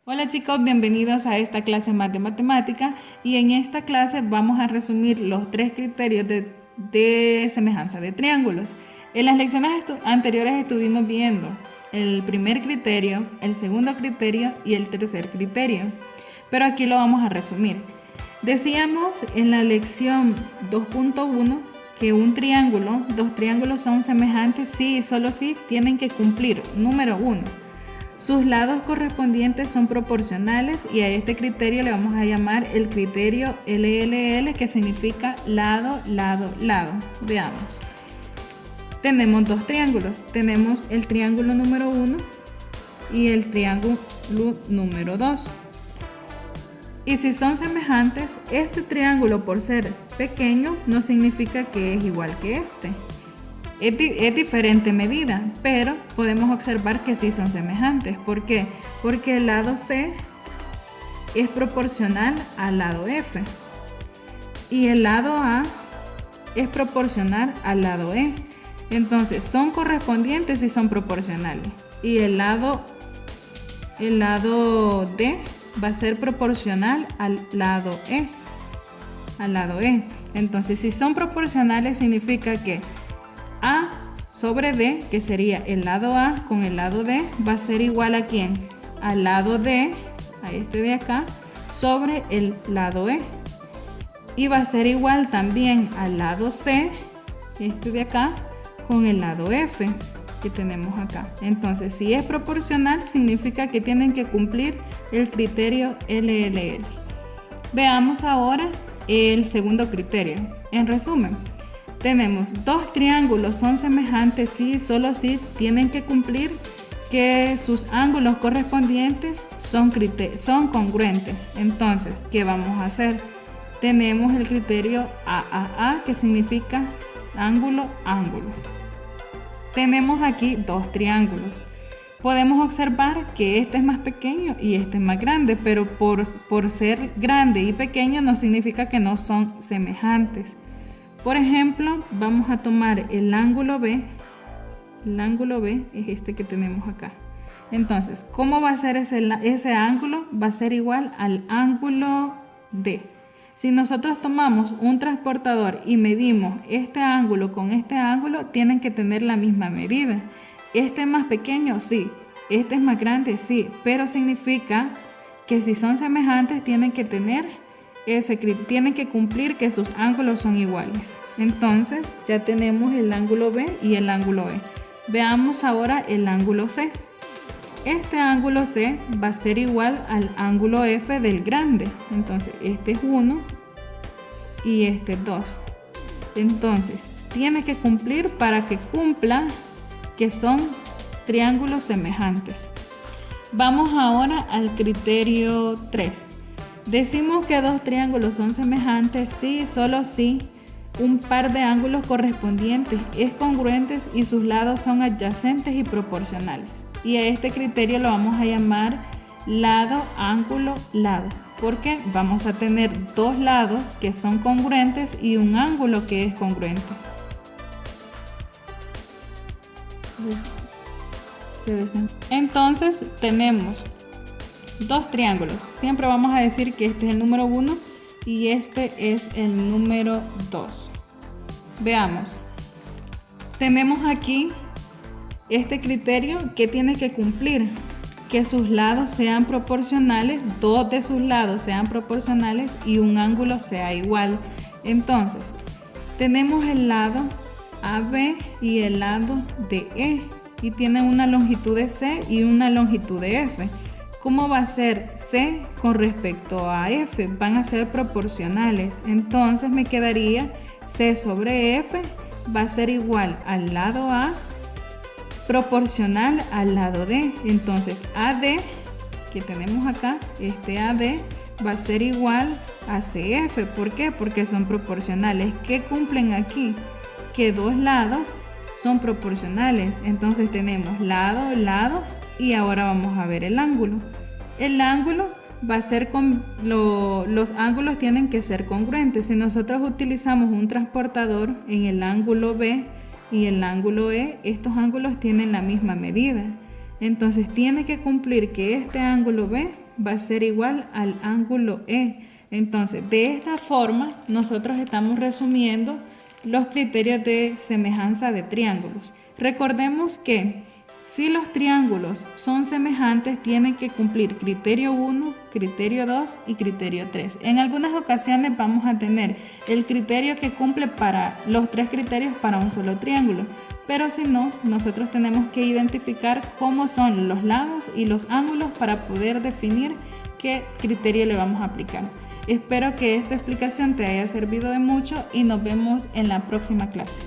Hola chicos, bienvenidos a esta clase más de matemática y en esta clase vamos a resumir los tres criterios de semejanza de triángulos. En las lecciones anteriores estuvimos viendo el primer criterio, el segundo criterio y el tercer criterio, pero aquí lo vamos a resumir. Decíamos en la lección 2.1 que dos triángulos son semejantes si y solo si tienen que cumplir, número 1, sus lados correspondientes son proporcionales y a este criterio le vamos a llamar el criterio LLL, que significa lado, lado, lado. Veamos. Tenemos dos triángulos. Tenemos el triángulo número 1 y el triángulo número 2. Y si son semejantes, este triángulo por ser pequeño no significa que es igual que este. Es diferente medida, pero podemos observar que sí son semejantes. ¿Por qué? Porque el lado C es proporcional al lado F y el lado A es proporcional al lado E. Entonces son correspondientes y son proporcionales. Y el lado D va a ser proporcional al lado E. Entonces, si son proporcionales, significa que A sobre D, que sería el lado A con el lado D, va a ser igual ¿a quién? Al lado D, a este de acá, sobre el lado E. Y va a ser igual también al lado C, este de acá, con el lado F, que tenemos acá. Entonces, si es proporcional, significa que tienen que cumplir el criterio LLL. Veamos ahora el segundo criterio. En resumen, tenemos dos triángulos son semejantes si solo si tienen que cumplir que sus ángulos correspondientes son congruentes. Entonces, ¿qué vamos a hacer? Tenemos el criterio AAA, que significa ángulo, ángulo. Tenemos aquí dos triángulos. Podemos observar que este es más pequeño y este es más grande, pero por ser grande y pequeño no significa que no son semejantes. Por ejemplo, vamos a tomar el ángulo B. El ángulo B es este que tenemos acá. Entonces, ¿cómo va a ser ese ángulo? Va a ser igual al ángulo D. Si nosotros tomamos un transportador y medimos este ángulo con este ángulo, tienen que tener la misma medida. Este es más pequeño, sí. Este es más grande, sí. Pero significa que si son semejantes, tienen que cumplir que sus ángulos son iguales. Entonces ya tenemos el ángulo B y el ángulo E. Veamos ahora el ángulo C. Este ángulo C va a ser igual al ángulo F del grande. Entonces este es 1 y este es 2. Entonces tiene que cumplir para que cumpla que son triángulos semejantes. Vamos ahora al criterio 3. Decimos que dos triángulos son semejantes si solo si un par de ángulos correspondientes es congruentes y sus lados son adyacentes y proporcionales. Y a este criterio lo vamos a llamar lado, ángulo, lado. Porque vamos a tener dos lados que son congruentes y un ángulo que es congruente. Entonces tenemos dos triángulos. Siempre vamos a decir que este es el número 1 y este es el número 2. Veamos. Tenemos aquí este criterio que tiene que cumplir, que sus lados sean proporcionales, dos de sus lados sean proporcionales y un ángulo sea igual. Entonces, tenemos el lado AB y el lado DE y tienen una longitud de C y una longitud de F. ¿Cómo va a ser C con respecto a F? Van a ser proporcionales. Entonces me quedaría C sobre F va a ser igual al lado A proporcional al lado D. Entonces AD, que tenemos acá, este AD va a ser igual a CF. ¿Por qué? Porque son proporcionales. ¿Qué cumplen aquí? Que dos lados son proporcionales. Entonces tenemos lado, lado. Y ahora vamos a ver el ángulo. El ángulo va a ser los ángulos tienen que ser congruentes. Si nosotros utilizamos un transportador en el ángulo B y el ángulo E, estos ángulos tienen la misma medida. Entonces tiene que cumplir que este ángulo B va a ser igual al ángulo E. Entonces, de esta forma, nosotros estamos resumiendo los criterios de semejanza de triángulos. Recordemos que si los triángulos son semejantes, tienen que cumplir criterio 1, criterio 2 y criterio 3. En algunas ocasiones vamos a tener el criterio que cumple para los 3 criterios para un solo triángulo. Pero si no, nosotros tenemos que identificar cómo son los lados y los ángulos para poder definir qué criterio le vamos a aplicar. Espero que esta explicación te haya servido de mucho y nos vemos en la próxima clase.